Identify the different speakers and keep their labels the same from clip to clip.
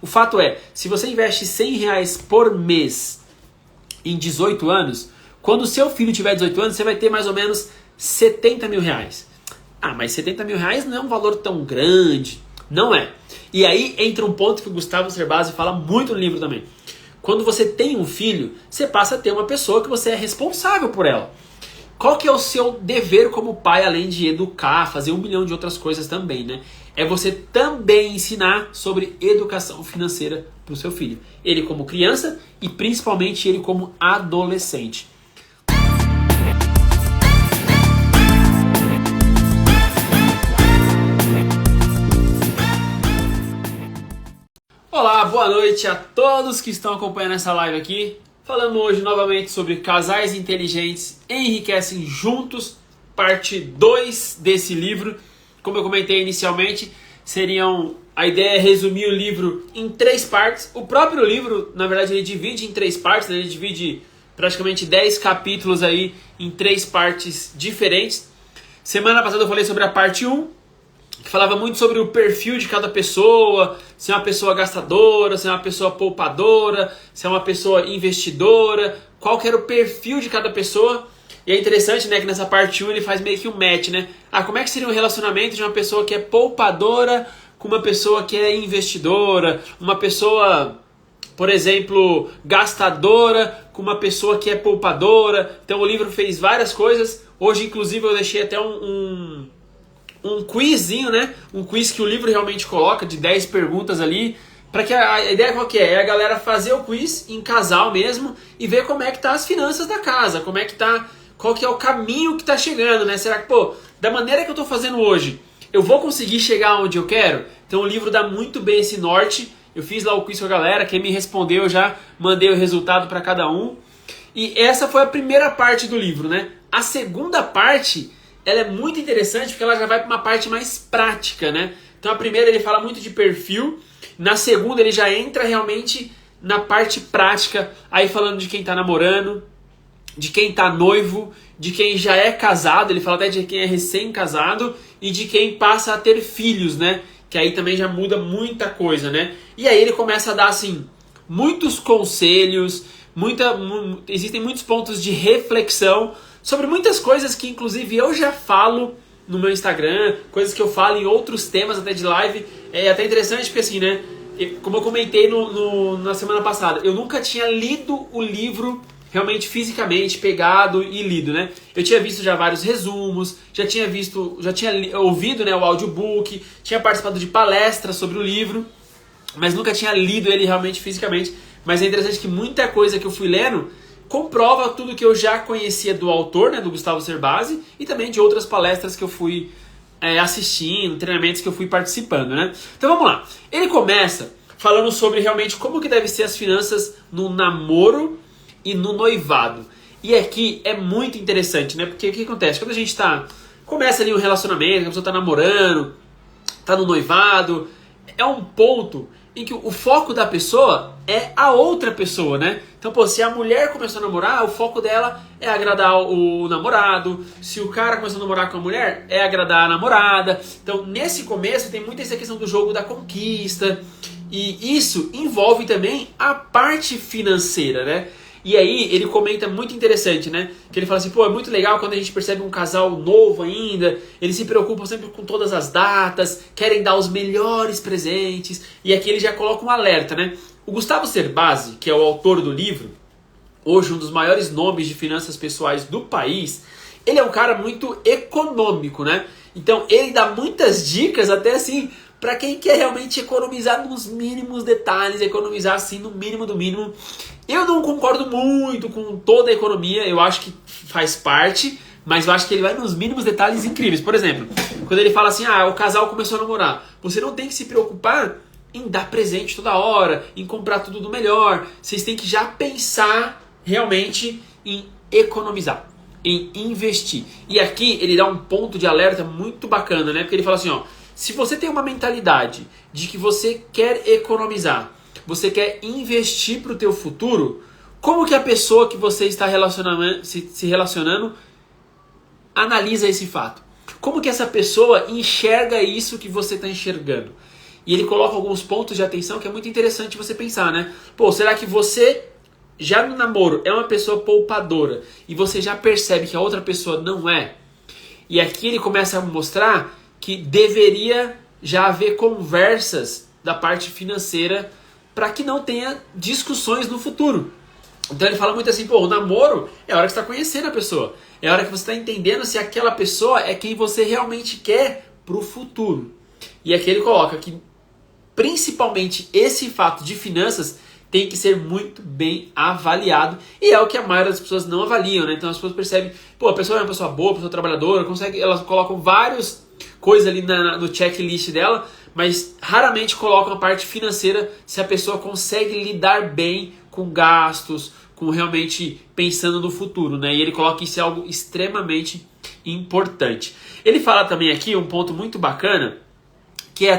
Speaker 1: O fato é, se você investe R$ 100 por mês em 18 anos, quando o seu filho tiver 18 anos, você vai ter mais ou menos R$ 70 mil. Ah, mas R$ 70 mil não é um valor tão grande. Não é. E aí entra um ponto que o Gustavo Cerbasi fala muito no livro também. Quando você tem um filho, você passa a ter uma pessoa que você é responsável por ela. Qual que é o seu dever como pai, além de educar, fazer 1 milhão de outras coisas também, né? É você também ensinar sobre educação financeira para o seu filho. Ele como criança e principalmente ele como adolescente. Olá, boa noite a todos que estão acompanhando essa live aqui. Falando hoje novamente sobre casais inteligentes enriquecem juntos, parte 2 desse livro. Como eu comentei inicialmente, a ideia é resumir o livro em 3 partes. O próprio livro, na verdade, ele divide em 3 partes, né? Ele divide praticamente 10 capítulos aí em 3 partes diferentes. Semana passada eu falei sobre a parte 1, que falava muito sobre o perfil de cada pessoa, se é uma pessoa gastadora, se é uma pessoa poupadora, se é uma pessoa investidora, qual que era o perfil de cada pessoa. E é interessante, né, que nessa parte 1 ele faz meio que um match, né? Como é que seria um relacionamento de uma pessoa que é poupadora com uma pessoa que é investidora, uma pessoa, por exemplo, gastadora com uma pessoa que é poupadora. Então o livro fez várias coisas. Hoje, inclusive, eu deixei até um quizinho, né? Um quiz que o livro realmente coloca, de 10 perguntas ali, para que a ideia qual que é? É a galera fazer o quiz em casal mesmo e ver como é que tá as finanças da casa, como é que tá, qual que é o caminho que tá chegando, né? Será que, da maneira que eu tô fazendo hoje, eu vou conseguir chegar onde eu quero? Então o livro dá muito bem esse norte. Eu fiz lá o quiz com a galera, quem me respondeu eu já mandei o resultado para cada um. E essa foi a primeira parte do livro, né? A segunda parte, ela é muito interessante porque ela já vai para uma parte mais prática, né? Então a primeira ele fala muito de perfil, na segunda ele já entra realmente na parte prática, aí falando de quem tá namorando, de quem tá noivo, de quem já é casado, ele fala até de quem é recém-casado e de quem passa a ter filhos, né? Que aí também já muda muita coisa, né? E aí ele começa a dar, assim, muitos conselhos, existem muitos pontos de reflexão sobre muitas coisas que inclusive eu já falo no meu Instagram, coisas que eu falo em outros temas até de live. É até interessante porque assim, né, como eu comentei na semana passada, eu nunca tinha lido o livro realmente fisicamente, pegado e lido, né? Eu tinha visto já vários resumos, já tinha ouvido, né, o audiobook, tinha participado de palestras sobre o livro, mas nunca tinha lido ele realmente fisicamente. Mas é interessante que muita coisa que eu fui lendo comprova tudo que eu já conhecia do autor, né, do Gustavo Cerbasi, e também de outras palestras que eu fui assistindo, treinamentos que eu fui participando, né? Então vamos lá. Ele começa falando sobre realmente como que deve ser as finanças no namoro e no noivado. E aqui é muito interessante, né? Porque o que acontece? Quando a gente começa ali um relacionamento, a pessoa tá namorando, tá no noivado, é um ponto em que o foco da pessoa é a outra pessoa, né? Então, se a mulher começou a namorar, o foco dela é agradar o namorado. Se o cara começou a namorar com a mulher, é agradar a namorada. Então, nesse começo, tem muito essa questão do jogo da conquista. E isso envolve também a parte financeira, né? E aí, ele comenta muito interessante, né? Que ele fala assim, é muito legal quando a gente percebe um casal novo ainda, eles se preocupam sempre com todas as datas, querem dar os melhores presentes, e aqui ele já coloca um alerta, né? O Gustavo Cerbasi, que é o autor do livro, hoje um dos maiores nomes de finanças pessoais do país, ele é um cara muito econômico, né? Então, ele dá muitas dicas, até assim, para quem quer realmente economizar nos mínimos detalhes, economizar assim no mínimo do mínimo. Eu não concordo muito com toda a economia, eu acho que faz parte, mas eu acho que ele vai nos mínimos detalhes incríveis. Por exemplo, quando ele fala assim, o casal começou a namorar, você não tem que se preocupar em dar presente toda hora, em comprar tudo do melhor, vocês têm que já pensar realmente em economizar, em investir. E aqui ele dá um ponto de alerta muito bacana, né? Porque ele fala assim, se você tem uma mentalidade de que você quer economizar, você quer investir para o teu futuro, como que a pessoa que você está se relacionando analisa esse fato? Como que essa pessoa enxerga isso que você está enxergando? E ele coloca alguns pontos de atenção que é muito interessante você pensar, né? Pô, será que você já no namoro é uma pessoa poupadora e você já percebe que a outra pessoa não é? E aqui ele começa a mostrar que deveria já haver conversas da parte financeira para que não tenha discussões no futuro. Então ele fala muito assim, pô, o namoro é a hora que você está conhecendo a pessoa. É a hora que você está entendendo se aquela pessoa é quem você realmente quer para o futuro. E aqui ele coloca que principalmente esse fato de finanças tem que ser muito bem avaliado. E é o que a maioria das pessoas não avaliam, né? Então as pessoas percebem, pô, a pessoa é uma pessoa boa, uma pessoa trabalhadora, elas colocam várias coisas ali no checklist dela, mas raramente colocam a parte financeira se a pessoa consegue lidar bem com gastos, com realmente pensando no futuro, né? E ele coloca que isso é algo extremamente importante. Ele fala também aqui um ponto muito bacana, que é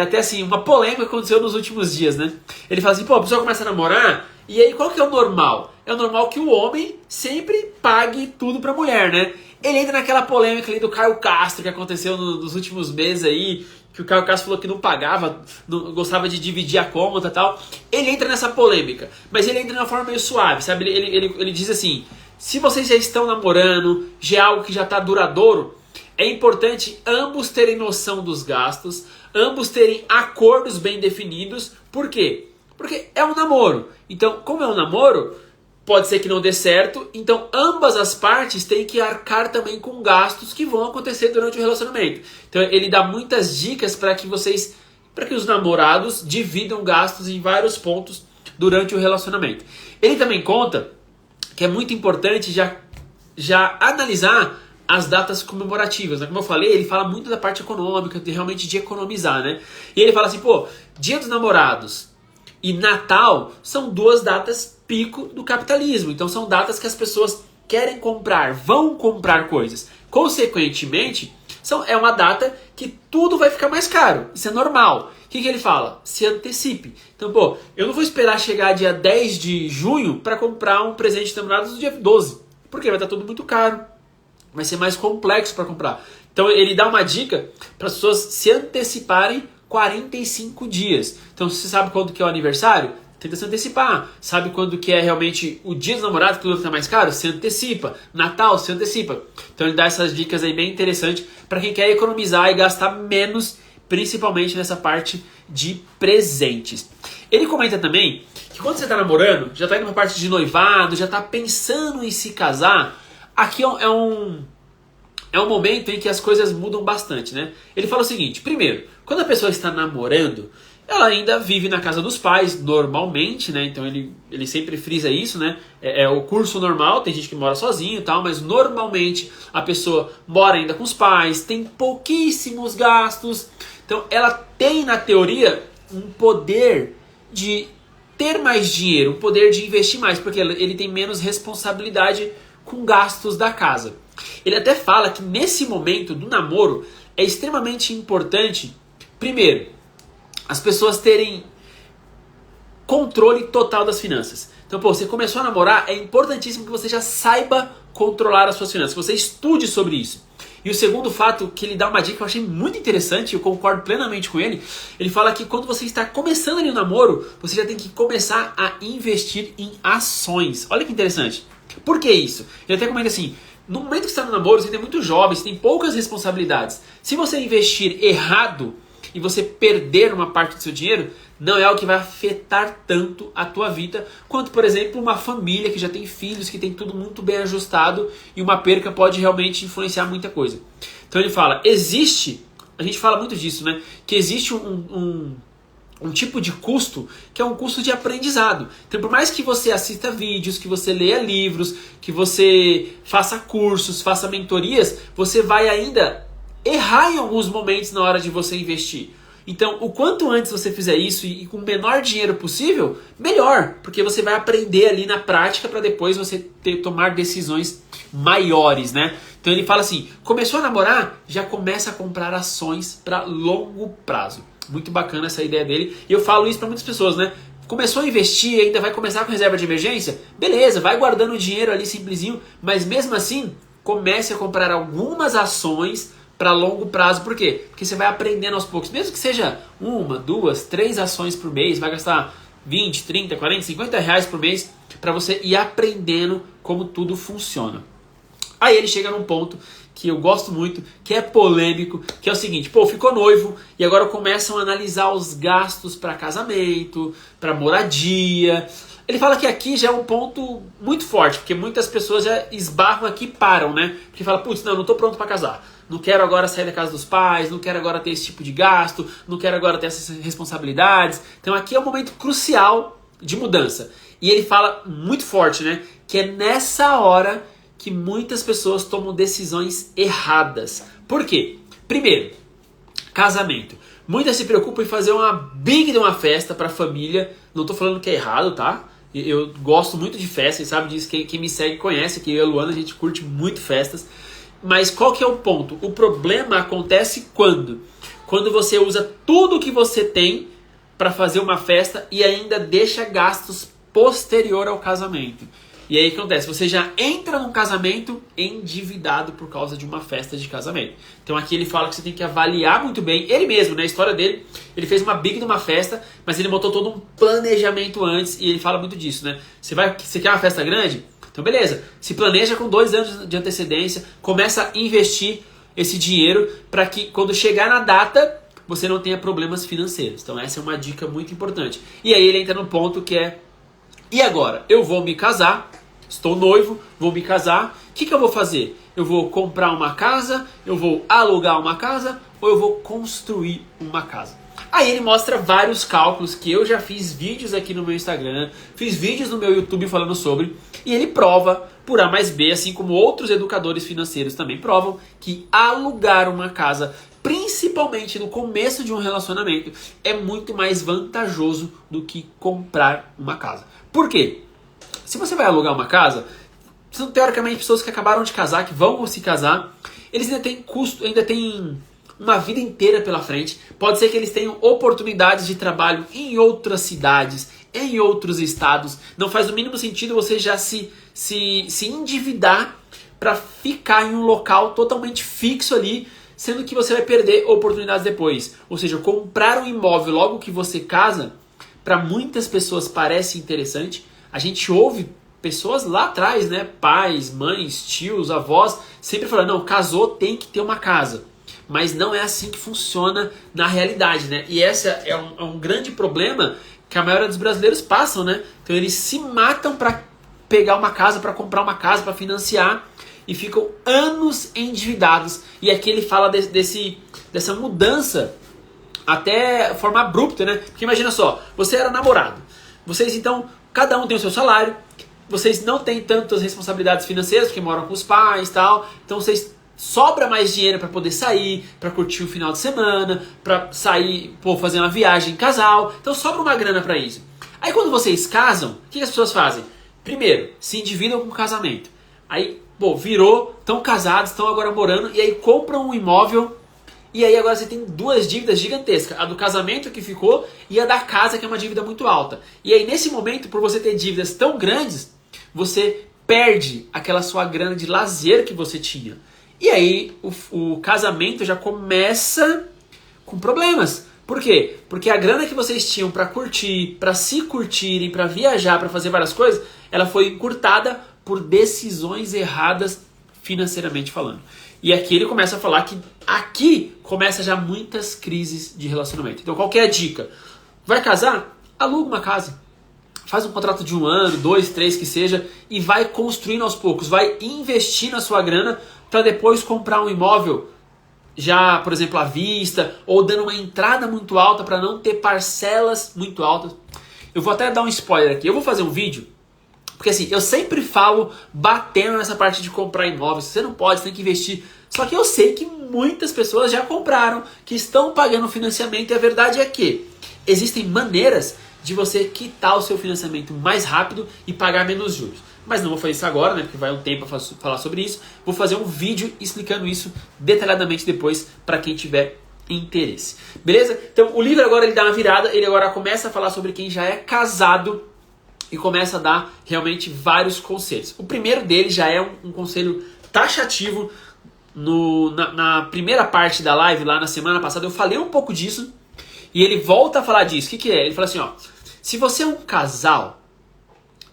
Speaker 1: até assim, uma polêmica que aconteceu nos últimos dias, né? Ele fala assim, pô, a pessoa começa a namorar, e aí qual que é o normal? É o normal que o homem sempre pague tudo pra mulher, né? Ele entra naquela polêmica ali do Caio Castro, que aconteceu nos últimos meses aí, que o Caio Castro falou que não pagava, não gostava de dividir a conta e tal. Ele entra nessa polêmica, mas ele entra de uma forma meio suave, sabe? Ele diz assim, se vocês já estão namorando, já é algo que já está duradouro, é importante ambos terem noção dos gastos, ambos terem acordos bem definidos. Por quê? Porque é um namoro. Então, como é um namoro, pode ser que não dê certo. Então, ambas as partes têm que arcar também com gastos que vão acontecer durante o relacionamento. Então, ele dá muitas dicas para que os namorados dividam gastos em vários pontos durante o relacionamento. Ele também conta que é muito importante já analisar as datas comemorativas, né? Como eu falei, ele fala muito da parte econômica, realmente de economizar, né? E ele fala assim, pô, Dia dos Namorados e Natal são duas datas pico do capitalismo. Então são datas que as pessoas querem comprar, vão comprar coisas. Consequentemente, é uma data que tudo vai ficar mais caro. Isso é normal. O que ele fala? Se antecipe. Então, pô, eu não vou esperar chegar dia 10 de junho para comprar um presente de namorados no dia 12. Porque vai estar tudo muito caro. Vai ser mais complexo para comprar. Então ele dá uma dica para as pessoas se anteciparem 45 dias. Então se você sabe quando que é o aniversário, tenta se antecipar. Sabe quando que é realmente o dia dos namorados, que tudo fica mais caro? Se antecipa. Natal, se antecipa. Então ele dá essas dicas aí bem interessantes para quem quer economizar e gastar menos, principalmente nessa parte de presentes. Ele comenta também que quando você está namorando, já está indo para a parte de noivado, já está pensando em se casar, aqui é um momento em que as coisas mudam bastante, né? Ele fala o seguinte, primeiro, quando a pessoa está namorando, ela ainda vive na casa dos pais, normalmente, né? Então ele sempre frisa isso, né? É o curso normal, tem gente que mora sozinho e tal, mas normalmente a pessoa mora ainda com os pais, tem pouquíssimos gastos. Então ela tem, na teoria, um poder de ter mais dinheiro, um poder de investir mais, porque ele tem menos responsabilidade com gastos da casa. Ele até fala que nesse momento do namoro é extremamente importante, primeiro, as pessoas terem controle total das finanças. Então, pô, você começou a namorar, é importantíssimo que você já saiba controlar as suas finanças, que você estude sobre isso. E o segundo fato que ele dá uma dica que eu achei muito interessante, eu concordo plenamente com ele, ele fala que quando você está começando ali o namoro, você já tem que começar a investir em ações. Olha que interessante. Por que isso? Ele até comenta assim, no momento que você está no namoro, você tem muito jovem, você tem poucas responsabilidades. Se você investir errado e você perder uma parte do seu dinheiro, não é algo que vai afetar tanto a tua vida, quanto, por exemplo, uma família que já tem filhos, que tem tudo muito bem ajustado, e uma perca pode realmente influenciar muita coisa. Então ele fala, a gente fala muito disso, né? Que existe um tipo de custo que é um custo de aprendizado. Então, por mais que você assista vídeos, que você leia livros, que você faça cursos, faça mentorias, você vai ainda errar em alguns momentos na hora de você investir. Então, o quanto antes você fizer isso e com o menor dinheiro possível, melhor, porque você vai aprender ali na prática para depois você tomar decisões maiores, né? Então ele fala assim, começou a namorar, já começa a comprar ações para longo prazo. Muito bacana essa ideia dele. E eu falo isso para muitas pessoas, né? Começou a investir, ainda vai começar com reserva de emergência? Beleza, vai guardando o dinheiro ali simplesinho, mas mesmo assim, comece a comprar algumas ações para longo prazo. Por quê? Porque você vai aprendendo aos poucos. Mesmo que seja 1, 2, 3 ações por mês, vai gastar 20, 30, 40, 50 reais por mês para você ir aprendendo como tudo funciona. Aí ele chega num ponto que eu gosto muito, que é polêmico, que é o seguinte: pô, ficou noivo e agora começam a analisar os gastos para casamento, para moradia. Ele fala que aqui já é um ponto muito forte, porque muitas pessoas já esbarram aqui e param, né? Porque fala, putz, não tô pronto para casar. Não quero agora sair da casa dos pais, não quero agora ter esse tipo de gasto, não quero agora ter essas responsabilidades. Então aqui é um momento crucial de mudança. E ele fala muito forte, né? Que é nessa hora que muitas pessoas tomam decisões erradas. Por quê? Primeiro, casamento. Muitas se preocupam em fazer uma big de uma festa para a família. Não tô falando que é errado, tá? Eu gosto muito de festas, sabe disso? Quem me segue conhece que eu e a Luana, a gente curte muito festas. Mas qual que é o ponto? O problema acontece quando? Quando você usa tudo que você tem para fazer uma festa e ainda deixa gastos posterior ao casamento. E aí o que acontece? Você já entra num casamento endividado por causa de uma festa de casamento. Então aqui ele fala que você tem que avaliar muito bem. Ele mesmo, né? A história dele, ele fez uma big de uma festa, mas ele montou todo um planejamento antes e ele fala muito disso, né? Você quer uma festa grande? Então beleza, se planeja com 2 anos de antecedência, começa a investir esse dinheiro para que quando chegar na data você não tenha problemas financeiros. Então essa é uma dica muito importante. E aí ele entra no ponto que é: e agora? Eu vou me casar, estou noivo, vou me casar, o que eu vou fazer? Eu vou comprar uma casa, eu vou alugar uma casa ou eu vou construir uma casa? Aí ele mostra vários cálculos que eu já fiz vídeos aqui no meu Instagram, fiz vídeos no meu YouTube falando sobre, e ele prova por A mais B, assim como outros educadores financeiros também provam, que alugar uma casa, principalmente no começo de um relacionamento, é muito mais vantajoso do que comprar uma casa. Por quê? Se você vai alugar uma casa, são teoricamente pessoas que acabaram de casar, que vão se casar, eles ainda têm custo, ainda têm uma vida inteira pela frente. Pode ser que eles tenham oportunidades de trabalho em outras cidades, em outros estados. Não faz o mínimo sentido você já se endividar para ficar em um local totalmente fixo ali, sendo que você vai perder oportunidades depois. Ou seja, comprar um imóvel logo que você casa, para muitas pessoas parece interessante. A gente ouve pessoas lá atrás, né? Pais, mães, tios, avós, sempre falando, não, casou, tem que ter uma casa. Mas não é assim que funciona na realidade, né? E esse é um grande problema que a maioria dos brasileiros passam, né? Então eles se matam para pegar uma casa, para comprar uma casa, para financiar, e ficam anos endividados. E aqui ele fala dessa mudança até forma abrupta, né? Porque imagina só, você era namorado. Vocês então, cada um tem o seu salário, vocês não têm tantas responsabilidades financeiras, porque moram com os pais e tal, então vocês sobra mais dinheiro para poder sair, para curtir o final de semana, para sair, fazer uma viagem em casal. Então sobra uma grana para isso. Aí quando vocês casam, o que as pessoas fazem? Primeiro, se endividam com o casamento. Aí, virou, estão casados, estão agora morando, e aí compram um imóvel, e aí agora você tem 2 dívidas gigantescas. A do casamento que ficou e a da casa, que é uma dívida muito alta. E aí nesse momento, por você ter dívidas tão grandes, você perde aquela sua grana de lazer que você tinha. E aí o casamento já começa com problemas. Por quê? Porque a grana que vocês tinham para curtir, para se curtirem, para viajar, para fazer várias coisas, ela foi encurtada por decisões erradas financeiramente falando. E aqui ele começa a falar que aqui começa já muitas crises de relacionamento. Então qual que é a dica? Vai casar? Aluga uma casa. Faz um contrato de 1 ano, 2, 3 que seja, e vai construindo aos poucos. Vai investir na sua grana para depois comprar um imóvel já, por exemplo, à vista, ou dando uma entrada muito alta para não ter parcelas muito altas. Eu vou até dar um spoiler aqui. Eu vou fazer um vídeo, porque assim, eu sempre falo batendo nessa parte de comprar imóveis. Você não pode, você tem que investir. Só que eu sei que muitas pessoas já compraram, que estão pagando financiamento, e a verdade é que existem maneiras de você quitar o seu financiamento mais rápido e pagar menos juros. Mas não vou fazer isso agora, né? Porque vai um tempo para falar sobre isso. Vou fazer um vídeo explicando isso detalhadamente depois para quem tiver interesse. Beleza? Então o livro agora ele dá uma virada. Ele agora começa a falar sobre quem já é casado e começa a dar realmente vários conselhos. O primeiro dele já é um conselho taxativo na primeira parte da live, lá na semana passada, eu falei um pouco disso. E ele volta a falar disso. O que é? Ele fala assim, ó. Se você é um casal,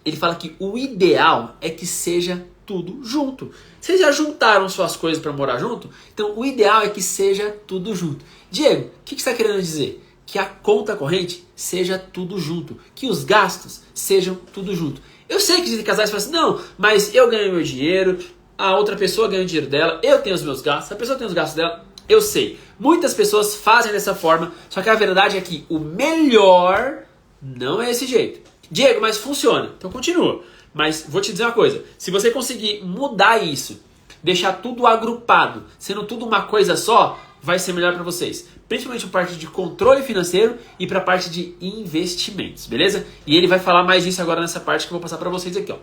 Speaker 1: ele fala que o ideal é que seja tudo junto. Vocês já juntaram suas coisas para morar junto? Então o ideal é que seja tudo junto. Diego, o que você está querendo dizer? Que a conta corrente seja tudo junto. Que os gastos sejam tudo junto. Eu sei que existem casais que falam assim, não, mas eu ganho meu dinheiro, a outra pessoa ganha o dinheiro dela, eu tenho os meus gastos, a pessoa tem os gastos dela. Eu sei, muitas pessoas fazem dessa forma, só que a verdade é que o melhor não é esse jeito. Diego, mas funciona, então continua. Mas vou te dizer uma coisa, se você conseguir mudar isso, deixar tudo agrupado, sendo tudo uma coisa só, vai ser melhor para vocês. Principalmente a parte de controle financeiro e para a parte de investimentos, beleza? E ele vai falar mais disso agora nessa parte que eu vou passar para vocês aqui, ó.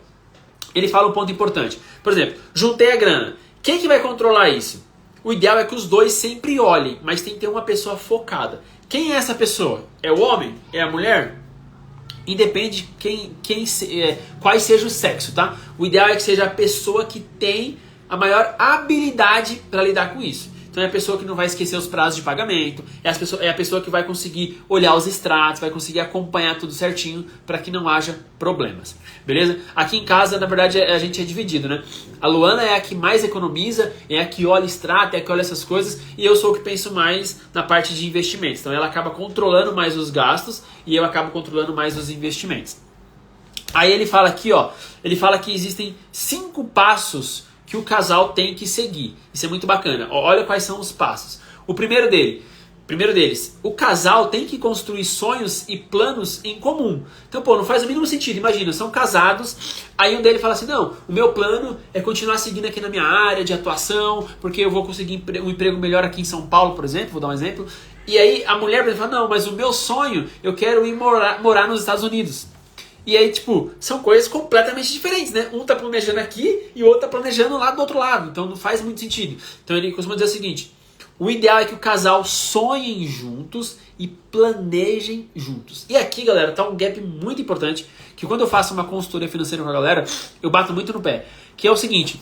Speaker 1: Ele fala um ponto importante. Por exemplo, juntei a grana. Quem que vai controlar isso? O ideal é que os dois sempre olhem, mas tem que ter uma pessoa focada. Quem é essa pessoa? É o homem? É a mulher? Independe de quais seja o sexo, tá? O ideal é que seja a pessoa que tem a maior habilidade para lidar com isso. Então é a pessoa que não vai esquecer os prazos de pagamento, é a pessoa que vai conseguir olhar os extratos, vai conseguir acompanhar tudo certinho para que não haja problemas, beleza? Aqui em casa, na verdade, a gente é dividido, né? A Luana é a que mais economiza, é a que olha extrato, é a que olha essas coisas, e eu sou o que penso mais na parte de investimentos. Então ela acaba controlando mais os gastos e eu acabo controlando mais os investimentos. Aí ele fala aqui, ó, ele fala que existem 5 passos que o casal tem que seguir. Isso é muito bacana. Olha quais são os passos. O primeiro deles, o casal tem que construir sonhos e planos em comum. Então, pô, não faz o mínimo sentido. Imagina, são casados, aí um deles fala assim, não, o meu plano é continuar seguindo aqui na minha área de atuação, porque eu vou conseguir um emprego melhor aqui em São Paulo, por exemplo, vou dar um exemplo. E aí a mulher fala, não, mas o meu sonho, eu quero ir morar nos Estados Unidos. E aí, tipo, são coisas completamente diferentes, né? Um tá planejando aqui e o outro tá planejando lá do outro lado. Então não faz muito sentido. Então ele costuma dizer o seguinte, o ideal é que o casal sonhem juntos e planejem juntos. E aqui, galera, tá um gap muito importante, que quando eu faço uma consultoria financeira com a galera, eu bato muito no pé. Que é o seguinte,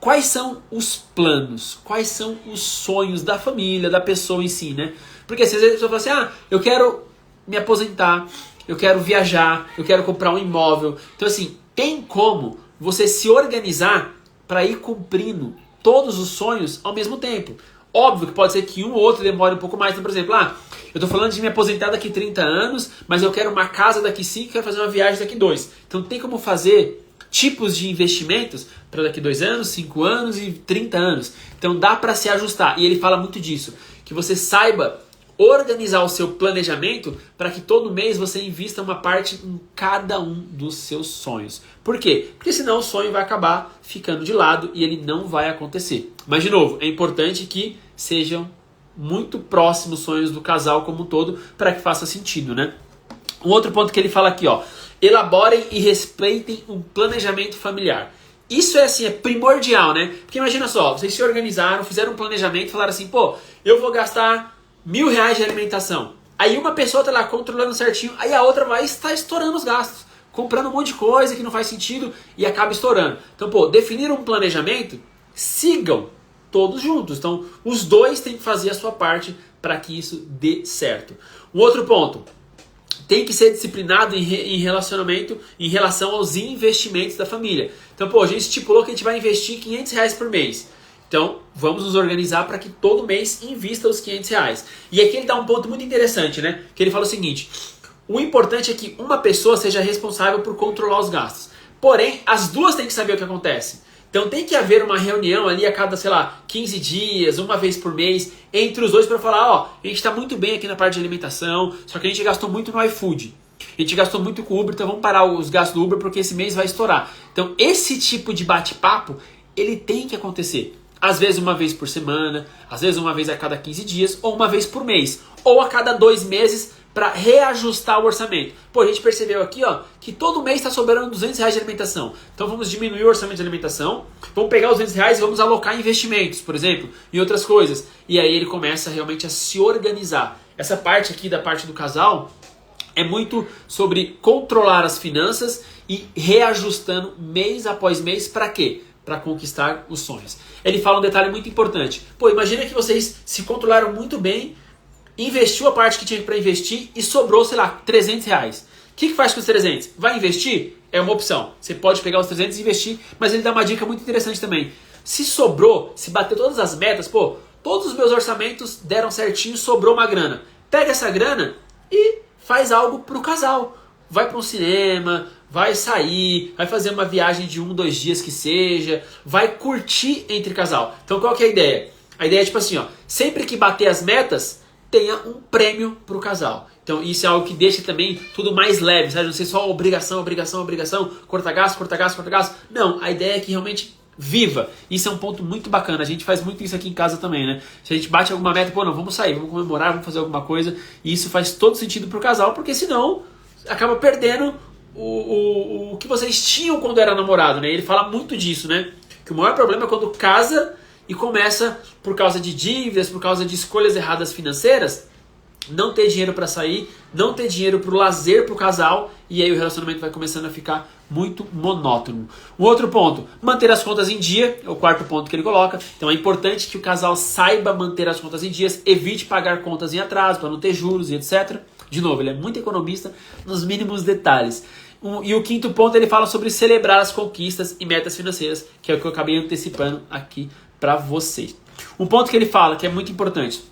Speaker 1: quais são os planos? Quais são os sonhos da família, da pessoa em si, né? Porque às vezes a pessoa fala assim, ah, eu quero me aposentar, eu quero viajar, eu quero comprar um imóvel. Então assim, tem como você se organizar para ir cumprindo todos os sonhos ao mesmo tempo. Óbvio que pode ser que um ou outro demore um pouco mais. Então, por exemplo, eu estou falando de me aposentar daqui 30 anos, mas eu quero uma casa daqui 5, quero fazer uma viagem daqui 2. Então tem como fazer tipos de investimentos para daqui 2 anos, 5 anos e 30 anos. Então dá para se ajustar. E ele fala muito disso, que você saiba organizar o seu planejamento para que todo mês você invista uma parte em cada um dos seus sonhos. Por quê? Porque senão o sonho vai acabar ficando de lado e ele não vai acontecer. Mas de novo, é importante que sejam muito próximos os sonhos do casal como um todo para que faça sentido, né? Um outro ponto que ele fala aqui, ó, elaborem e respeitem um planejamento familiar. Isso é assim, é primordial, né? Porque imagina só, vocês se organizaram, fizeram um planejamento e falaram assim, pô, eu vou gastar R$1.000 de alimentação. Aí uma pessoa tá lá controlando certinho, aí a outra vai estar estourando os gastos, comprando um monte de coisa que não faz sentido e acaba estourando. Então, pô, definir um planejamento, sigam todos juntos. Então, os dois têm que fazer a sua parte para que isso dê certo. Um outro ponto, tem que ser disciplinado em relacionamento em relação aos investimentos da família. Então, pô, a gente estipulou que a gente vai investir R$500 por mês. Então, vamos nos organizar para que todo mês invista os R$500. E aqui ele dá um ponto muito interessante, né? Que ele fala o seguinte, o importante é que uma pessoa seja responsável por controlar os gastos. Porém, as duas têm que saber o que acontece. Então tem que haver uma reunião ali a cada, sei lá, 15 dias, uma vez por mês, entre os dois para falar, ó, a gente está muito bem aqui na parte de alimentação, só que a gente gastou muito no iFood. A gente gastou muito com o Uber, então vamos parar os gastos do Uber porque esse mês vai estourar. Então esse tipo de bate-papo, ele tem que acontecer. Às vezes uma vez por semana, às vezes uma vez a cada 15 dias, ou uma vez por mês, ou a cada 2 meses para reajustar o orçamento. Pô, a gente percebeu aqui, ó, que todo mês está sobrando R$200 de alimentação. Então vamos diminuir o orçamento de alimentação, vamos pegar os R$200 e vamos alocar em investimentos, por exemplo, e outras coisas. E aí ele começa realmente a se organizar. Essa parte aqui da parte do casal é muito sobre controlar as finanças e reajustando mês após mês para quê? para conquistar os sonhos. Ele fala um detalhe muito importante. Pô, imagina que vocês se controlaram muito bem, investiu a parte que tinha para investir e sobrou, sei lá, 300 reais. O que faz com os 300? Vai investir? É uma opção. Você pode pegar os 300 e investir, mas ele dá uma dica muito interessante também. Se sobrou, se bater todas as metas, pô, todos os meus orçamentos deram certinho, sobrou uma grana. Pega essa grana e faz algo pro casal. Vai para um cinema, vai sair, vai fazer uma viagem de 1, 2 dias que seja, vai curtir entre casal. Então qual que é a ideia? A ideia é tipo assim, ó, sempre que bater as metas, tenha um prêmio pro casal. Então isso é algo que deixa também tudo mais leve, sabe? Não ser só obrigação, obrigação, obrigação, corta gasto, corta gasto, corta gasto. Não, a ideia é que realmente viva. Isso é um ponto muito bacana. A gente faz muito isso aqui em casa também, né? Se a gente bate alguma meta, pô, não, vamos sair, vamos comemorar, vamos fazer alguma coisa. E isso faz todo sentido pro casal, porque senão acaba perdendo o que vocês tinham quando era namorado, né? Ele fala muito disso, né? Que o maior problema é quando casa e começa, por causa de dívidas, por causa de escolhas erradas financeiras, não ter dinheiro para sair, não ter dinheiro para o lazer para o casal, e aí o relacionamento vai começando a ficar muito monótono. Um outro ponto, manter as contas em dia, é o quarto ponto que ele coloca. Então é importante que o casal saiba manter as contas em dias, evite pagar contas em atraso para não ter juros e etc. De novo, ele é muito economista nos mínimos detalhes. E o quinto ponto, ele fala sobre celebrar as conquistas e metas financeiras, que é o que eu acabei antecipando aqui para vocês. Um ponto que ele fala que é muito importante: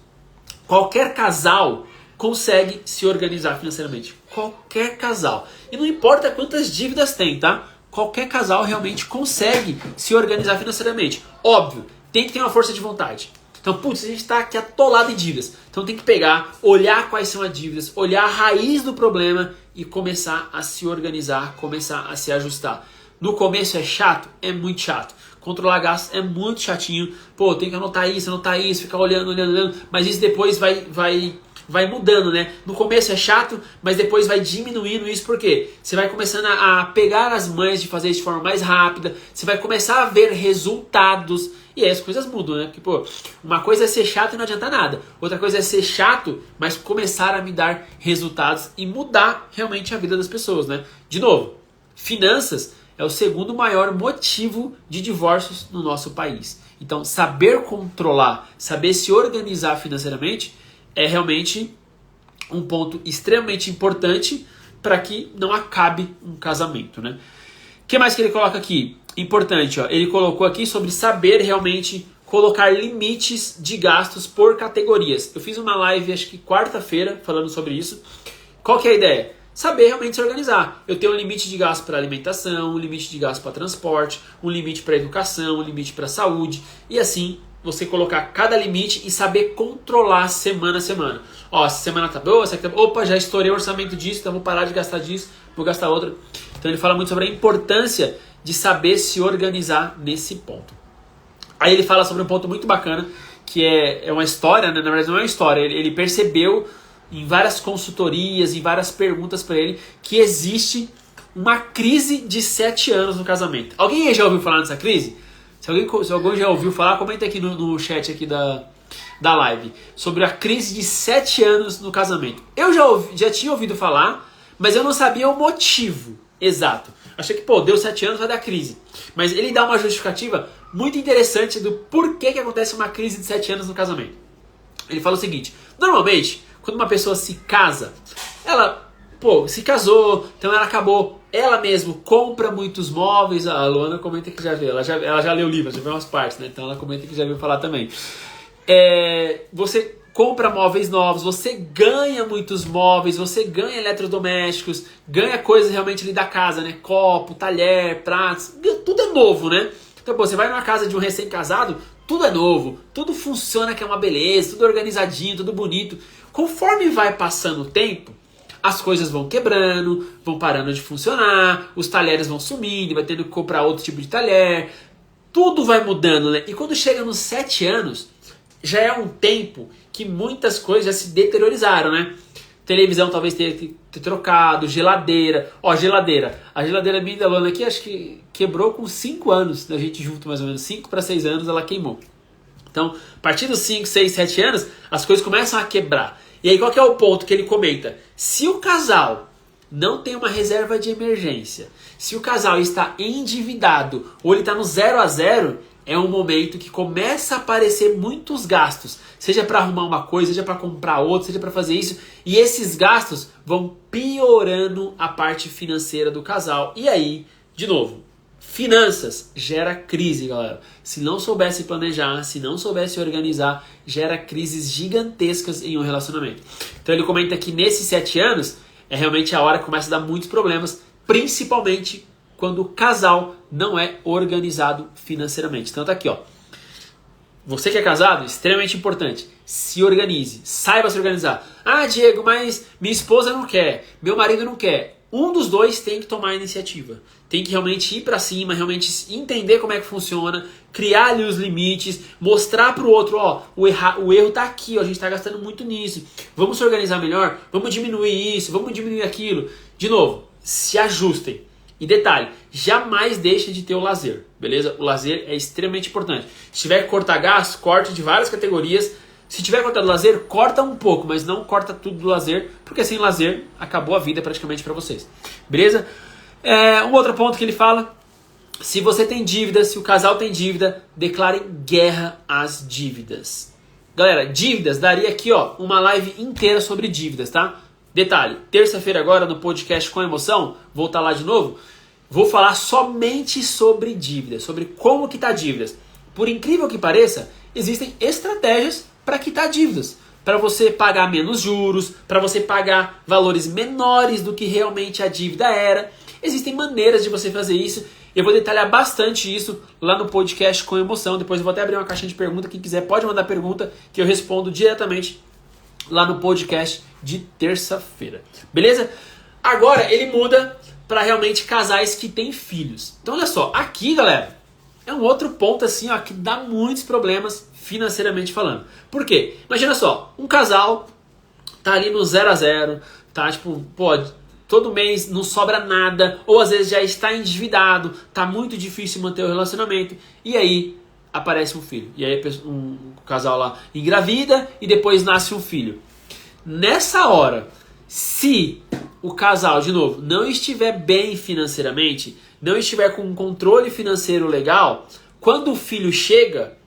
Speaker 1: qualquer casal consegue se organizar financeiramente. Qualquer casal. E não importa quantas dívidas tem, tá? Qualquer casal realmente consegue se organizar financeiramente. Óbvio, tem que ter uma força de vontade. Então, putz, a gente está aqui atolado em dívidas. Então tem que pegar, olhar quais são as dívidas, olhar a raiz do problema e começar a se organizar, começar a se ajustar. No começo é chato? É muito chato. Controlar gastos é muito chatinho. Pô, tem que anotar isso, ficar olhando. Mas isso depois vai mudando, né? No começo é chato, mas depois vai diminuindo isso. Por quê? Você vai começando a pegar as manhas de fazer isso de forma mais rápida. Você vai começar a ver resultados. E aí as coisas mudam, né? Porque, pô, uma coisa é ser chato e não adianta nada. Outra coisa é ser chato, mas começar a me dar resultados e mudar realmente a vida das pessoas, né? De novo, finanças é o segundo maior motivo de divórcios no nosso país. Então, saber controlar, saber se organizar financeiramente é realmente um ponto extremamente importante para que não acabe um casamento, né? O que mais que ele coloca aqui? Importante, ó, ele colocou aqui sobre saber realmente colocar limites de gastos por categorias. Eu fiz uma live, acho que quarta-feira, falando sobre isso. Qual que é a ideia? Saber realmente se organizar. Eu tenho um limite de gasto para alimentação, um limite de gasto para transporte, um limite para educação, um limite para saúde. E assim, você colocar cada limite e saber controlar semana a semana. Ó, essa semana tá boa, essa aqui tá boa. Opa, já estourei o orçamento disso, então vou parar de gastar disso, vou gastar outra. Então ele fala muito sobre a importância de saber se organizar nesse ponto. Aí ele fala sobre um ponto muito bacana, que é uma história, né? Na verdade não é uma história, ele percebeu em várias consultorias, em várias perguntas para ele, que existe uma crise de 7 anos no casamento. Alguém já ouviu falar nessa crise? Se alguém já ouviu falar, comenta aqui no chat aqui da live, sobre a crise de 7 anos no casamento. Eu já tinha ouvido falar, mas eu não sabia o motivo exato. Achei que, pô, deu 7 anos, vai dar crise. Mas ele dá uma justificativa muito interessante do porquê que acontece uma crise de 7 anos no casamento. Ele fala o seguinte: normalmente, quando uma pessoa se casa, ela, pô, se casou, então ela acabou, ela mesma compra muitos móveis. A Luana comenta que já viu, ela já leu o livro, já viu umas partes, né? Então ela comenta que já viu falar também. Você compra móveis novos, você ganha muitos móveis, você ganha eletrodomésticos, ganha coisas realmente ali da casa, né? Copo, talher, pratos, tudo é novo, né? Então, pô, você vai numa casa de um recém-casado, tudo é novo, tudo funciona que é uma beleza, tudo organizadinho, tudo bonito. Conforme vai passando o tempo, as coisas vão quebrando, vão parando de funcionar, os talheres vão sumindo, vai tendo que comprar outro tipo de talher, tudo vai mudando, né? E quando chega nos 7 anos, já é um tempo que muitas coisas já se deteriorizaram, né? Televisão talvez tenha que ter trocado, geladeira. Ó, geladeira. A geladeira minha da Luana aqui, acho que quebrou com 5 anos da gente junto, mais ou menos. 5 para 6 anos ela queimou. Então, a partir dos 5, 6, 7 anos, as coisas começam a quebrar. E aí qual que é o ponto que ele comenta? Se o casal não tem uma reserva de emergência, se o casal está endividado ou ele está no 0 a 0, é um momento que começa a aparecer muitos gastos, seja para arrumar uma coisa, seja para comprar outra, seja para fazer isso, e esses gastos vão piorando a parte financeira do casal. E aí, de novo, finanças gera crise, galera. Se não soubesse planejar, se não soubesse organizar, gera crises gigantescas em um relacionamento. Então ele comenta que nesses 7 anos é realmente a hora que começa a dar muitos problemas, principalmente quando o casal não é organizado financeiramente. Então tá aqui, ó. Você que é casado, extremamente importante, se organize, saiba se organizar. Ah, Diego, mas minha esposa não quer, meu marido não quer. Um dos dois tem que tomar a iniciativa. Tem que realmente ir pra cima, realmente entender como é que funciona, criar ali os limites, mostrar pro outro, ó, o erro tá aqui, ó, a gente tá gastando muito nisso. Vamos se organizar melhor, vamos diminuir isso, vamos diminuir aquilo. De novo, se ajustem. E detalhe, jamais deixe de ter o lazer, beleza? O lazer é extremamente importante. Se tiver que cortar gasto, corte de várias categorias. Se tiver que cortar do lazer, corta um pouco, mas não corta tudo do lazer, porque sem lazer acabou a vida praticamente para vocês. Beleza? Um outro ponto que ele fala, se você tem dívida, se o casal tem dívida, declare guerra às dívidas. Galera, dívidas, daria aqui ó, uma live inteira sobre dívidas, tá? Detalhe, terça-feira agora no podcast Com Emoção, vou estar lá de novo, vou falar somente sobre dívidas, sobre como quitar dívidas. Por incrível que pareça, existem estratégias para quitar dívidas, para você pagar menos juros, para você pagar valores menores do que realmente a dívida era. Existem maneiras de você fazer isso. Eu vou detalhar bastante isso lá no podcast Com Emoção. Depois eu vou até abrir uma caixinha de pergunta. Quem quiser pode mandar pergunta que eu respondo diretamente lá no podcast de terça-feira. Beleza? Agora ele muda para realmente casais que têm filhos. Então olha só, aqui galera, é um outro ponto assim ó, que dá muitos problemas financeiramente falando. Por quê? Imagina só, um casal tá ali no 0 a 0, tá tipo, pô, todo mês não sobra nada, ou às vezes já está endividado, tá muito difícil manter o relacionamento, e aí aparece um filho. E aí um casal lá engravida e depois nasce um filho. Nessa hora, se o casal, de novo, não estiver bem financeiramente, não estiver com um controle financeiro legal, quando o filho chega,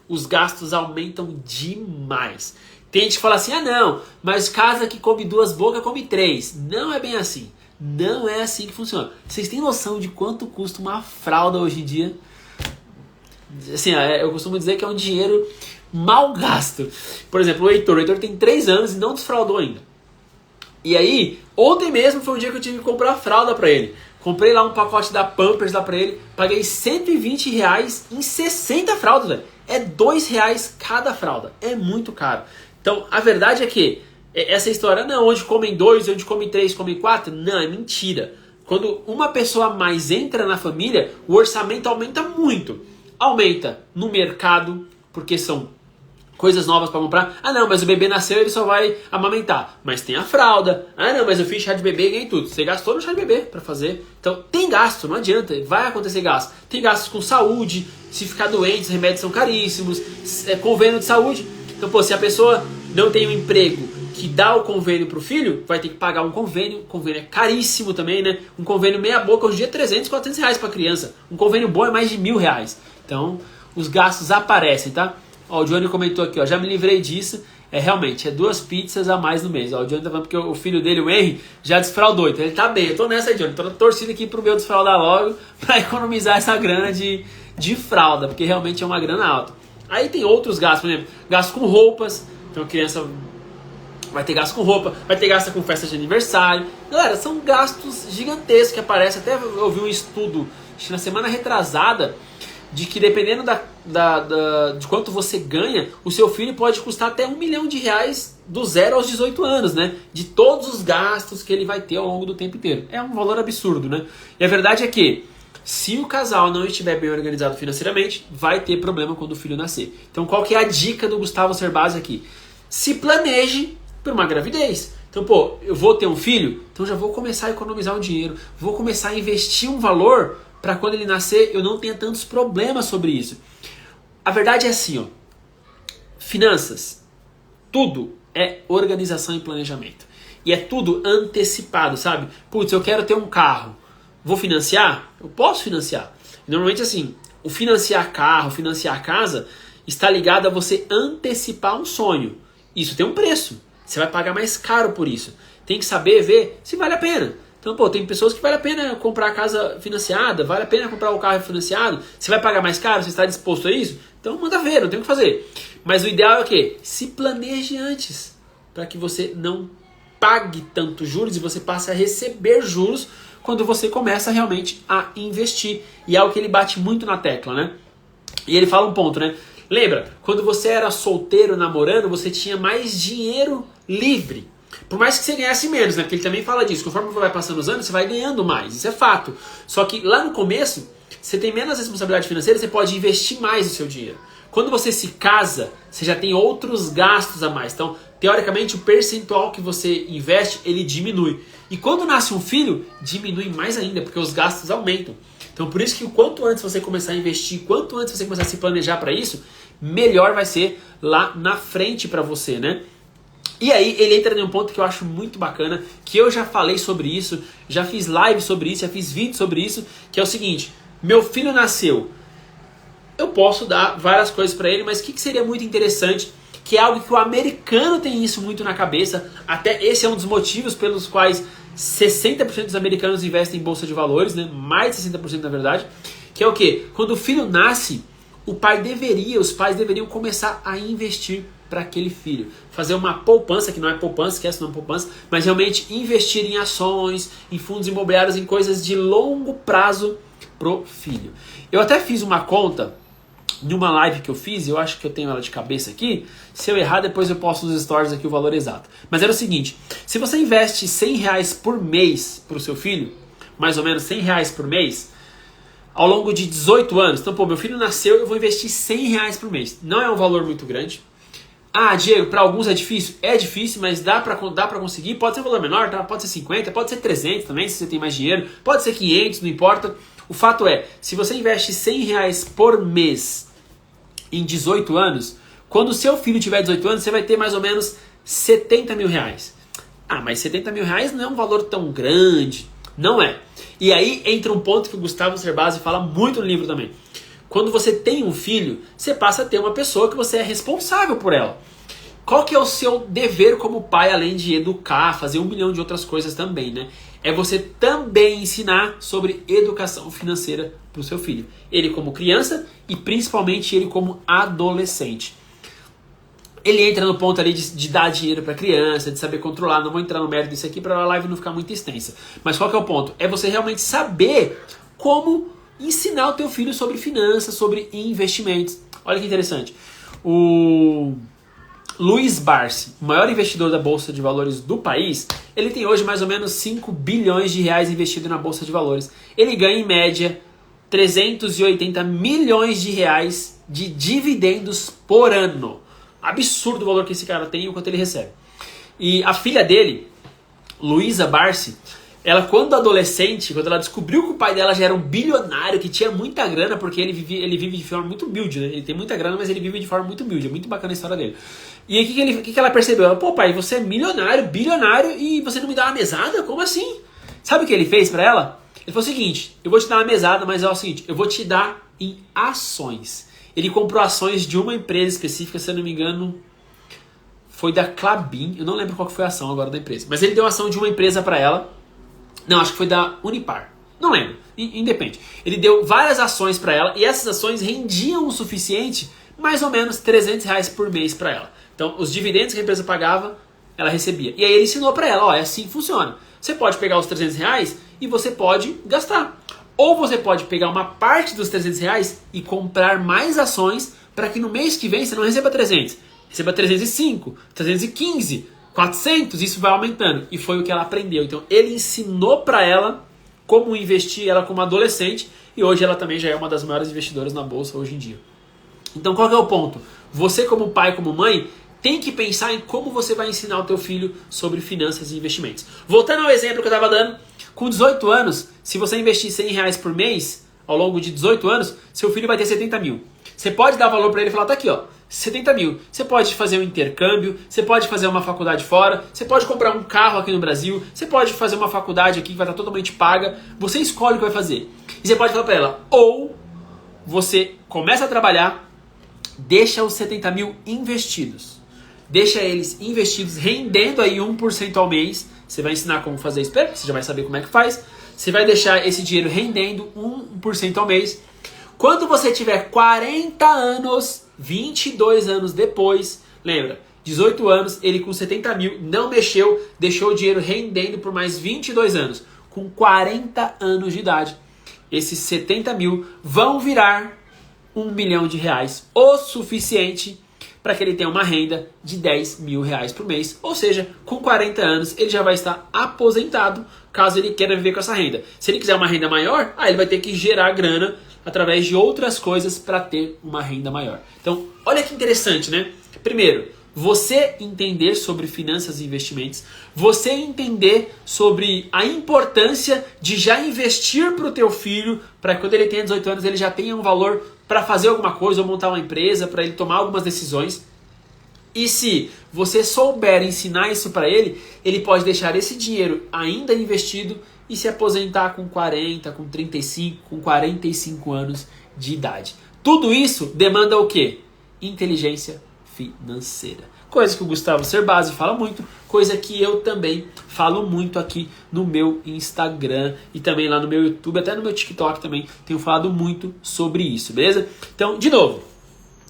Speaker 1: os gastos aumentam demais. Tem gente que fala assim, ah não, mas casa que come 2 bocas come 3. Não é bem assim. Não é assim que funciona. Vocês têm noção de quanto custa uma fralda hoje em dia? Assim, eu costumo dizer que é um dinheiro mal gasto. Por exemplo, o Heitor tem 3 anos e não desfraldou ainda. E aí, ontem mesmo foi um dia que eu tive que comprar fralda pra ele. Comprei lá um pacote da Pampers lá pra ele, paguei R$120 em 60 fraldas, velho. É R$2 cada fralda, é muito caro. Então, a verdade é que essa história, não, onde comem 2, onde come 3, come 4, não, é mentira. Quando uma pessoa a mais entra na família, o orçamento aumenta muito. Aumenta no mercado, porque são coisas novas para comprar. Ah não, mas o bebê nasceu, ele só vai amamentar. Mas tem a fralda. Ah não, mas eu fiz chá de bebê e ganhei tudo. Você gastou no chá de bebê para fazer. Então tem gasto, não adianta. Vai acontecer gasto. Tem gastos com saúde. Se ficar doente, os remédios são caríssimos. Convênio de saúde. Então, pô, se a pessoa não tem um emprego que dá o convênio pro filho, vai ter que pagar um convênio. O convênio é caríssimo também, né? Um convênio meia boca, hoje em dia R$300, R$400 pra criança. Um convênio bom é mais de R$1.000. Então, os gastos aparecem, tá? Ó, o Johnny comentou aqui, ó, já me livrei disso. Realmente, é 2 pizzas a mais no mês. Ó, o Johnny tá falando porque o filho dele, o Henry, já desfraudou. Então ele tá bem. Eu tô nessa aí, Johnny. Tô torcendo aqui pro meu desfraudar logo pra economizar essa grana de fralda, porque realmente é uma grana alta. Aí tem outros gastos, por exemplo, gasto com roupas. Então a criança vai ter gasto com roupa, vai ter gasto com festa de aniversário. Galera, são gastos gigantescos que aparecem. Até eu vi um estudo, acho que na semana retrasada, de que dependendo de quanto você ganha, o seu filho pode custar até R$1 milhão do 0 aos 18 anos, né? De todos os gastos que ele vai ter ao longo do tempo inteiro. É um valor absurdo, né? E a verdade é que, se o casal não estiver bem organizado financeiramente, vai ter problema quando o filho nascer. Então qual que é a dica do Gustavo Cerbasi aqui? Se planeje por uma gravidez. Então, pô, eu vou ter um filho, então já vou começar a economizar um dinheiro, vou começar a investir um valor para quando ele nascer eu não tenha tantos problemas sobre isso. A verdade é assim, ó, finanças, tudo é organização e planejamento. E é tudo antecipado, sabe? Putz, eu quero ter um carro. Vou financiar? Eu posso financiar. Normalmente assim, o financiar carro, financiar casa, está ligado a você antecipar um sonho. Isso tem um preço. Você vai pagar mais caro por isso. Tem que saber ver se vale a pena. Então, pô, tem pessoas que vale a pena comprar a casa financiada, vale a pena comprar o carro financiado. Você vai pagar mais caro? Você está disposto a isso? Então manda ver, não tem o que fazer. Mas o ideal é o quê? Se planeje antes, para que você não pague tanto juros e você passe a receber juros quando você começa realmente a investir. E é algo que ele bate muito na tecla, né? E ele fala um ponto, né? Lembra, quando você era solteiro, namorando, você tinha mais dinheiro livre. Por mais que você ganhasse menos, né? Porque ele também fala disso. Conforme vai passando os anos, você vai ganhando mais. Isso é fato. Só que lá no começo, você tem menos responsabilidade financeira, você pode investir mais o seu dinheiro. Quando você se casa, você já tem outros gastos a mais. Então, teoricamente, o percentual que você investe, ele diminui. E quando nasce um filho, diminui mais ainda, porque os gastos aumentam. Então, por isso que o quanto antes você começar a investir, quanto antes você começar a se planejar para isso, melhor vai ser lá na frente para você, né? E aí ele entra em um ponto que eu acho muito bacana, que eu já falei sobre isso, já fiz live sobre isso, já fiz vídeo sobre isso, que é o seguinte: meu filho nasceu, eu posso dar várias coisas para ele, mas o que seria muito interessante, que é algo que o americano tem isso muito na cabeça, até esse é um dos motivos pelos quais 60% dos americanos investem em bolsa de valores, né? Mais de 60% na verdade, que é o quê? Quando o filho nasce, os pais deveriam começar a investir para aquele filho. Fazer uma poupança, que não é poupança, esquece não é poupança, mas realmente investir em ações, em fundos imobiliários, em coisas de longo prazo pro filho. Eu até fiz uma conta numa live que eu fiz, eu acho que eu tenho ela de cabeça aqui, se eu errar depois eu posto nos stories aqui o valor exato. Mas era o seguinte, se você investe R$100 por mês pro seu filho, mais ou menos R$100 por mês, ao longo de 18 anos, então pô, meu filho nasceu, eu vou investir R$100 por mês. Não é um valor muito grande. Ah, Diego, para alguns é difícil? É difícil, mas dá pra conseguir. Pode ser um valor menor, tá? Pode ser 50, pode ser 300 também, se você tem mais dinheiro. Pode ser 500, não importa. O fato é, se você investe R$100 por mês em 18 anos, quando o seu filho tiver 18 anos, você vai ter mais ou menos R$70 mil. Ah, mas R$70 mil não é um valor tão grande. Não é. E aí entra um ponto que o Gustavo Cerbasi fala muito no livro também. Quando você tem um filho, você passa a ter uma pessoa que você é responsável por ela. Qual que é o seu dever como pai, além de educar, fazer 1 milhão de outras coisas também, né? É você também ensinar sobre educação financeira para o seu filho. Ele como criança e principalmente ele como adolescente. Ele entra no ponto ali de dar dinheiro para criança, de saber controlar. Não vou entrar no mérito disso aqui para a live não ficar muito extensa. Mas qual que é o ponto? É você realmente saber como ensinar o teu filho sobre finanças, sobre investimentos. Olha que interessante. O Luiz Barsi, o maior investidor da Bolsa de Valores do país, ele tem hoje mais ou menos 5 bilhões de reais investido na Bolsa de Valores. Ele ganha em média 380 milhões de reais de dividendos por ano. Absurdo o valor que esse cara tem e o quanto ele recebe. E a filha dele, Luísa Barsi, ela quando adolescente, quando ela descobriu que o pai dela já era um bilionário, que tinha muita grana, porque ele vive de forma muito humilde, né? Ele tem muita grana, mas ele vive de forma muito humilde. É muito bacana a história dele. E aí o que ela percebeu? Ela, pô pai, você é milionário, bilionário, e você não me dá uma mesada? Como assim? Sabe o que ele fez pra ela? Ele falou o seguinte, eu vou te dar uma mesada, mas é o seguinte, eu vou te dar em ações. Ele comprou ações de uma empresa específica, se eu não me engano, foi da Klabin, eu não lembro qual que foi a ação agora da empresa, mas ele deu a ação de uma empresa pra ela. Não, acho que foi da Unipar. Não lembro. Independe. Ele deu várias ações para ela e essas ações rendiam o suficiente, mais ou menos R$300 por mês para ela. Então, os dividendos que a empresa pagava, ela recebia. E aí ele ensinou para ela, ó, é assim que funciona. Você pode pegar os R$300 e você pode gastar. Ou você pode pegar uma parte dos R$300 e comprar mais ações para que no mês que vem você não receba 300. Receba 305, 315, 400, isso vai aumentando. E foi o que ela aprendeu. Então ele ensinou para ela como investir, ela como adolescente, e hoje ela também já é uma das maiores investidoras na bolsa hoje em dia. Então qual que é o ponto? Você como pai, como mãe, tem que pensar em como você vai ensinar o teu filho sobre finanças e investimentos. Voltando ao exemplo que eu estava dando, com 18 anos, se você investir R$100 por mês, ao longo de 18 anos, seu filho vai ter 70 mil. Você pode dar valor para ele e falar, tá aqui, ó, 70 mil. Você pode fazer um intercâmbio, você pode fazer uma faculdade fora, você pode comprar um carro aqui no Brasil, você pode fazer uma faculdade aqui que vai estar totalmente paga. Você escolhe o que vai fazer. E você pode falar para ela, ou você começa a trabalhar, deixa os 70 mil investidos. Deixa eles investidos, rendendo aí 1% ao mês. Você vai ensinar como fazer isso, você já vai saber como é que faz. Você vai deixar esse dinheiro rendendo 1% ao mês. Quando você tiver 40 anos, 22 anos depois, lembra, 18 anos, ele com 70 mil não mexeu, deixou o dinheiro rendendo por mais 22 anos. Com 40 anos de idade, esses 70 mil vão virar R$1 milhão, o suficiente para que ele tenha uma renda de R$10 mil por mês. Ou seja, com 40 anos ele já vai estar aposentado, caso ele queira viver com essa renda. Se ele quiser uma renda maior, ele vai ter que gerar grana através de outras coisas para ter uma renda maior. Então, olha que interessante, né? Primeiro, você entender sobre finanças e investimentos, você entender sobre a importância de já investir para o teu filho, para que quando ele tenha 18 anos ele já tenha um valor para fazer alguma coisa ou montar uma empresa, para ele tomar algumas decisões. E se você souber ensinar isso para ele, ele pode deixar esse dinheiro ainda investido e se aposentar com 40, com 35, com 45 anos de idade. Tudo isso demanda o quê? Inteligência financeira. Coisa que o Gustavo Cerbasi fala muito, coisa que eu também falo muito aqui no meu Instagram e também lá no meu YouTube, até no meu TikTok também tenho falado muito sobre isso, beleza? Então, de novo,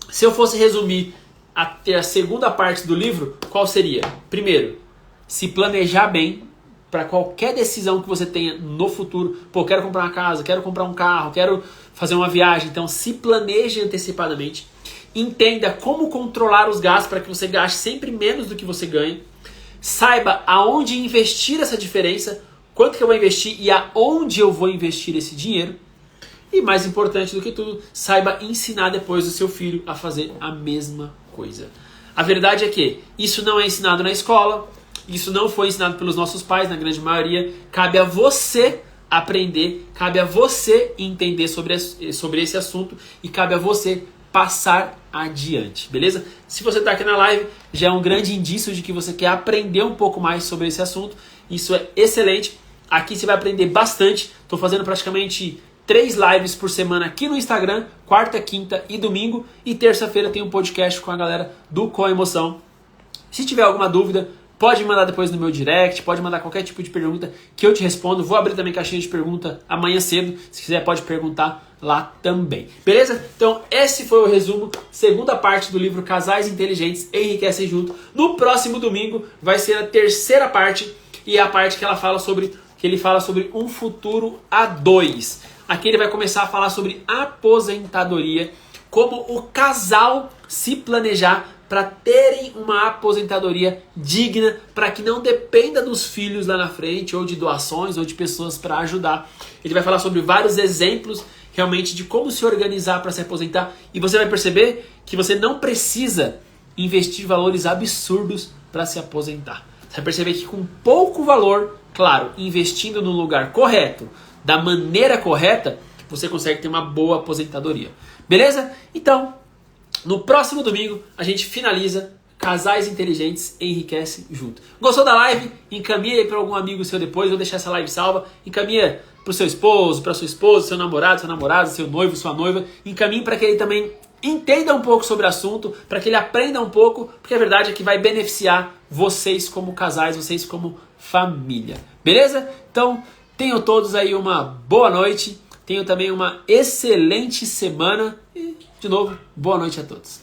Speaker 1: se eu fosse resumir até a segunda parte do livro, qual seria? Primeiro, se planejar bem para qualquer decisão que você tenha no futuro. Pô, quero comprar uma casa, quero comprar um carro, quero fazer uma viagem. Então, se planeje antecipadamente. Entenda como controlar os gastos para que você gaste sempre menos do que você ganha. Saiba aonde investir essa diferença, quanto que eu vou investir e aonde eu vou investir esse dinheiro. E mais importante do que tudo, saiba ensinar depois o seu filho a fazer a mesma coisa. A verdade é que isso não é ensinado na escola, isso não foi ensinado pelos nossos pais, na grande maioria. Cabe a você aprender, cabe a você entender sobre esse assunto e cabe a você passar adiante, beleza? Se você está aqui na live, já é um grande indício de que você quer aprender um pouco mais sobre esse assunto. Isso é excelente. Aqui você vai aprender bastante. Estou fazendo praticamente 3 lives por semana aqui no Instagram, quarta, quinta e domingo. E terça-feira tem um podcast com a galera do Com Emoção. Se tiver alguma dúvida, pode me mandar depois no meu direct, pode mandar qualquer tipo de pergunta que eu te respondo. Vou abrir também caixinha de pergunta amanhã cedo. Se quiser, pode perguntar lá também. Beleza? Então, esse foi o resumo, segunda parte do livro Casais Inteligentes Enriquecem Junto. No próximo domingo vai ser a terceira parte e é a parte que ele fala sobre um futuro a dois. Aqui ele vai começar a falar sobre aposentadoria, como o casal se planejar para terem uma aposentadoria digna, para que não dependa dos filhos lá na frente, ou de doações, ou de pessoas para ajudar. Ele vai falar sobre vários exemplos realmente de como se organizar para se aposentar, e você vai perceber que você não precisa investir valores absurdos para se aposentar. Você vai perceber que com pouco valor, claro, investindo no lugar correto, da maneira correta, você consegue ter uma boa aposentadoria. Beleza? Então, no próximo domingo, a gente finaliza Casais Inteligentes Enriquecem Junto. Gostou da live? Encaminha aí para algum amigo seu depois. Vou deixar essa live salva. Encaminha para o seu esposo, para sua esposa, seu namorado, sua namorada, seu noivo, sua noiva. Encaminhe para que ele também entenda um pouco sobre o assunto, para que ele aprenda um pouco, porque a verdade é que vai beneficiar vocês como casais, vocês como família. Beleza? Então, tenham todos aí uma boa noite. Tenham também uma excelente semana. E, de novo, boa noite a todos.